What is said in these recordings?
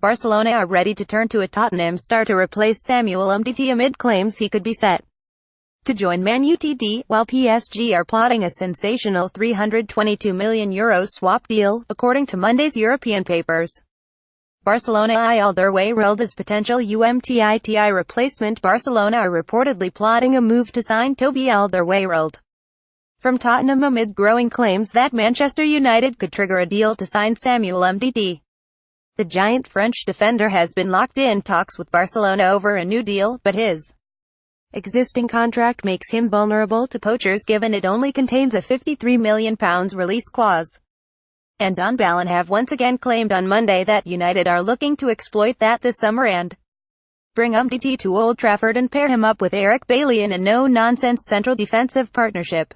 Barcelona are ready to turn to a Tottenham star to replace Samuel Umtiti amid claims he could be set to join Man Utd, while PSG are plotting a sensational €322 million swap deal, according to Monday's European papers. Barcelona eye Alderweireld as potential UMTITI replacement. Barcelona are reportedly plotting a move to sign Toby Alderweireld from Tottenham amid growing claims that Manchester United could trigger a deal to sign Samuel Umtiti. The giant French defender has been locked in talks with Barcelona over a new deal, but his existing contract makes him vulnerable to poachers given it only contains a £53 million release clause. And Don Balon have once again claimed on Monday that United are looking to exploit that this summer and bring Umtiti to Old Trafford and pair him up with Eric Bailly in a no-nonsense central defensive partnership.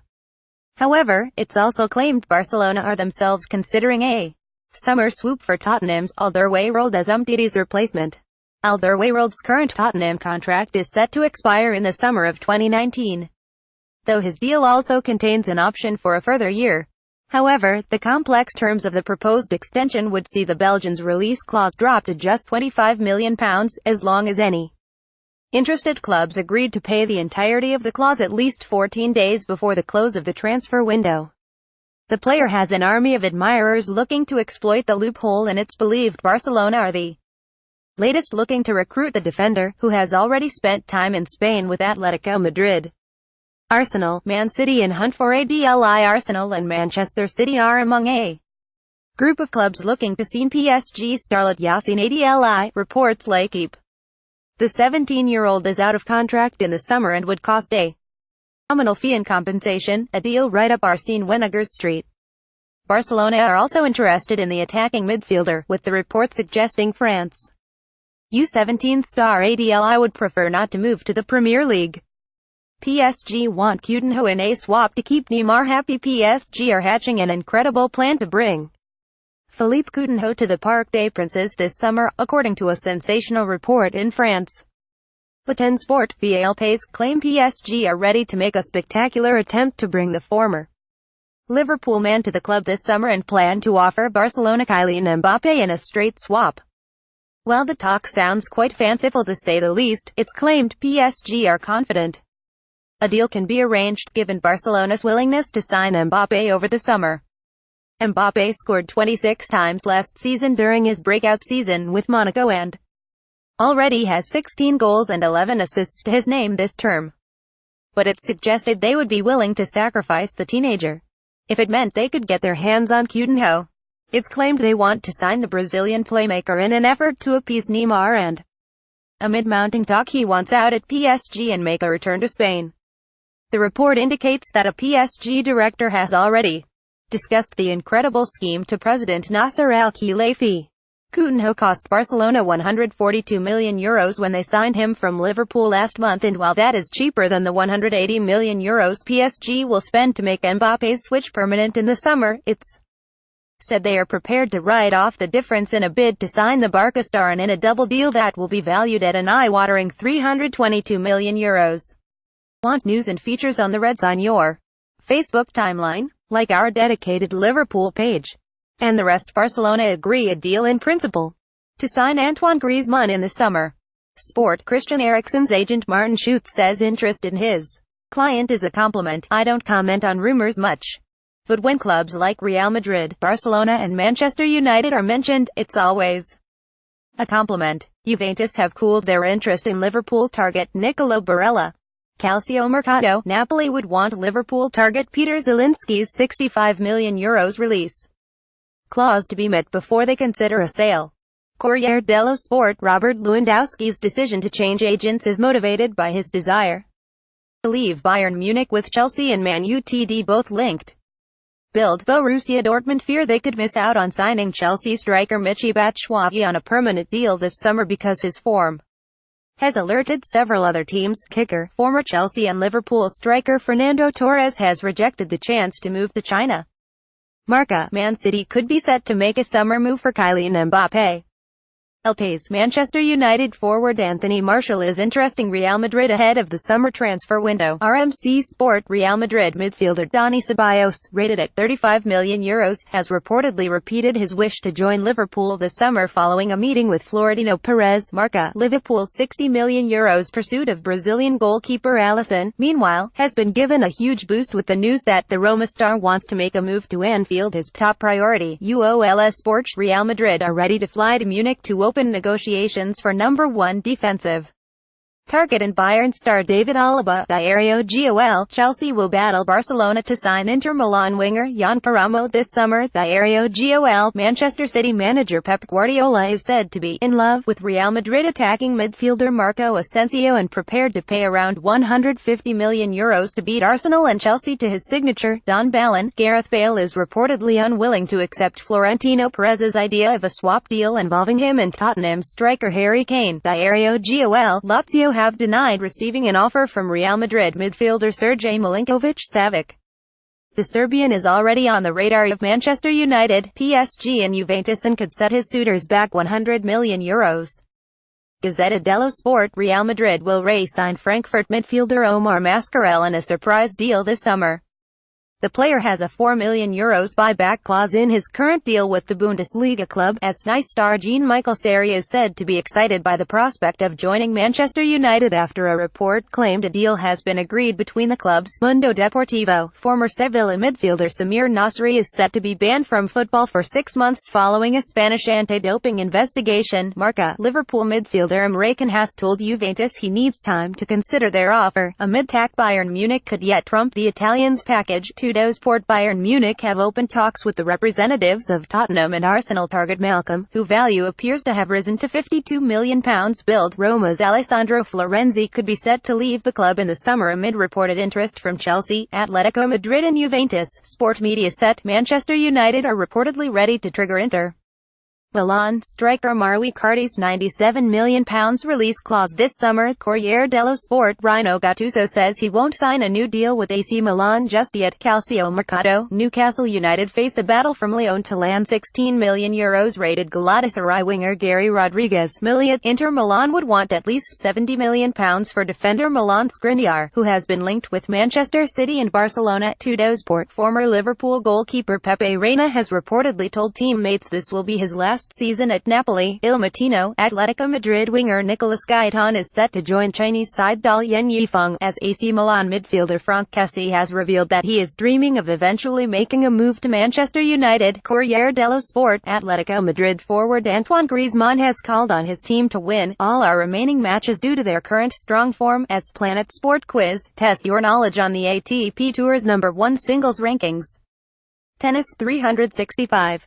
However, it's also claimed Barcelona are themselves considering a summer swoop for Tottenham's Alderweireld as Umtiti's replacement. Alderweireld's current Tottenham contract is set to expire in the summer of 2019, though his deal also contains an option for a further year. However, the complex terms of the proposed extension would see the Belgian's release clause drop to just £25 million, as long as any interested clubs agreed to pay the entirety of the clause at least 14 days before the close of the transfer window. The player has an army of admirers looking to exploit the loophole, and it's believed Barcelona are the latest looking to recruit the defender, who has already spent time in Spain with Atletico Madrid. Arsenal, Man City in hunt for ADLI. Arsenal and Manchester City are among a group of clubs looking to sign PSG starlet Yassine Adli, reports L'Équipe. The 17-year-old is out of contract in the summer and would cost a nominal fee in compensation, a deal right up Arsene Wenger's street. Barcelona are also interested in the attacking midfielder, with the report suggesting France U17 star Adli would prefer not to move to the Premier League. PSG want Coutinho in a swap to keep Neymar happy. PSG are hatching an incredible plan to bring Philippe Coutinho to the Parc des Princes this summer, according to a sensational report in France. Le Temps Sport, VAL Pays, claim PSG are ready to make a spectacular attempt to bring the former Liverpool man to the club this summer and plan to offer Barcelona Kylian Mbappé in a straight swap. While the talk sounds quite fanciful to say the least, it's claimed PSG are confident a deal can be arranged, given Barcelona's willingness to sign Mbappé over the summer. Mbappé scored 26 times last season during his breakout season with Monaco and already has 16 goals and 11 assists to his name this term. But it's suggested they would be willing to sacrifice the teenager if it meant they could get their hands on Coutinho. It's claimed they want to sign the Brazilian playmaker in an effort to appease Neymar, and amid mounting talk he wants out at PSG and make a return to Spain. The report indicates that a PSG director has already discussed the incredible scheme to President Nasser Al-Khelaifi. Coutinho cost Barcelona €142 million when they signed him from Liverpool last month, and while that is cheaper than the €180 million PSG will spend to make Mbappé's switch permanent in the summer, it's said they are prepared to write off the difference in a bid to sign the Barca star, and in a double deal that will be valued at an eye-watering €322 million. Want news and features on the Reds on your Facebook timeline? Like our dedicated Liverpool page. And the rest. Barcelona agree a deal in principle to sign Antoine Griezmann in the summer. Sport. Christian Eriksen's agent Martin Schutz says interest in his client is a compliment. I don't comment on rumors much, but when clubs like Real Madrid, Barcelona and Manchester United are mentioned, it's always a compliment. Juventus have cooled their interest in Liverpool target Nicolo Barella. Calcio Mercato. Napoli would want Liverpool target Peter Zielinski's €65 million release clause to be met before they consider a sale. Corriere dello Sport. Robert Lewandowski's decision to change agents is motivated by his desire to leave Bayern Munich, with Chelsea and Man Utd both linked. Bild. Borussia Dortmund fear they could miss out on signing Chelsea striker Michy Batshuayi on a permanent deal this summer because his form has alerted several other teams. Kicker. Former Chelsea and Liverpool striker Fernando Torres has rejected the chance to move to China. Marca. Man City could be set to make a summer move for Kylian Mbappé. El País. Manchester United forward Anthony Martial is interesting Real Madrid ahead of the summer transfer window. RMC Sport. Real Madrid midfielder Dani Ceballos, rated at €35 million, has reportedly repeated his wish to join Liverpool this summer following a meeting with Florentino Perez. Marca. Liverpool's €60 million pursuit of Brazilian goalkeeper Alisson, meanwhile, has been given a huge boost with the news that the Roma star wants to make a move to Anfield his top priority. UOL Sport. Real Madrid are ready to fly to Munich to open negotiations for number 1 defensive target and Bayern star David Alaba. Diario GOL. Chelsea will battle Barcelona to sign Inter Milan winger Jan Paramo this summer. Diario GOL. Manchester City manager Pep Guardiola is said to be in love with Real Madrid attacking midfielder Marco Asensio and prepared to pay around €150 million to beat Arsenal and Chelsea to his signature. Don Balon. Gareth Bale is reportedly unwilling to accept Florentino Perez's idea of a swap deal involving him and Tottenham striker Harry Kane. Diario GOL. Lazio have denied receiving an offer from Real Madrid midfielder Sergej Milinkovic-Savic. The Serbian is already on the radar of Manchester United, PSG and Juventus and could set his suitors back €100 million. Gazzetta dello Sport. Real Madrid will re-sign Frankfurt midfielder Omar Mascarell in a surprise deal this summer. The player has a €4 million buyback clause in his current deal with the Bundesliga club, as Nice star Jean-Michel Seri is said to be excited by the prospect of joining Manchester United after a report claimed a deal has been agreed between the clubs. Mundo Deportivo. Former Sevilla midfielder Samir Nasri is set to be banned from football for 6 months following a Spanish anti-doping investigation. Marca. Liverpool midfielder Emre Can has told Juventus he needs time to consider their offer. A mid-tack Bayern Munich could yet trump the Italians' package. Sport. Bayern Munich have opened talks with the representatives of Tottenham and Arsenal target Malcolm, whose value appears to have risen to £52 million. Build. Roma's Alessandro Florenzi could be set to leave the club in the summer amid reported interest from Chelsea, Atletico Madrid and Juventus. Sport media set. Manchester United are reportedly ready to trigger Inter Milan striker Mauro Icardi's £97 million release clause this summer. Corriere dello Sport. Rino Gattuso says he won't sign a new deal with AC Milan just yet. Calcio Mercato. Newcastle United face a battle from Lyon to land €16 million rated Galatasaray winger Gary Rodriguez. Inter Milan would want at least £70 million for defender Milan Skriniar, who has been linked with Manchester City and Barcelona. Sport. Former Liverpool goalkeeper Pepe Reina has reportedly told teammates this will be his last season at Napoli. Il Mattino. Atletico Madrid winger Nicolas Gaitan is set to join Chinese side Dalian Yifeng, as AC Milan midfielder Franck Kessie has revealed that he is dreaming of eventually making a move to Manchester United. Corriere dello Sport. Atletico Madrid forward Antoine Griezmann has called on his team to win all our remaining matches due to their current strong form. As Planet Sport Quiz. Test your knowledge on the ATP Tour's #1 singles rankings. Tennis 365.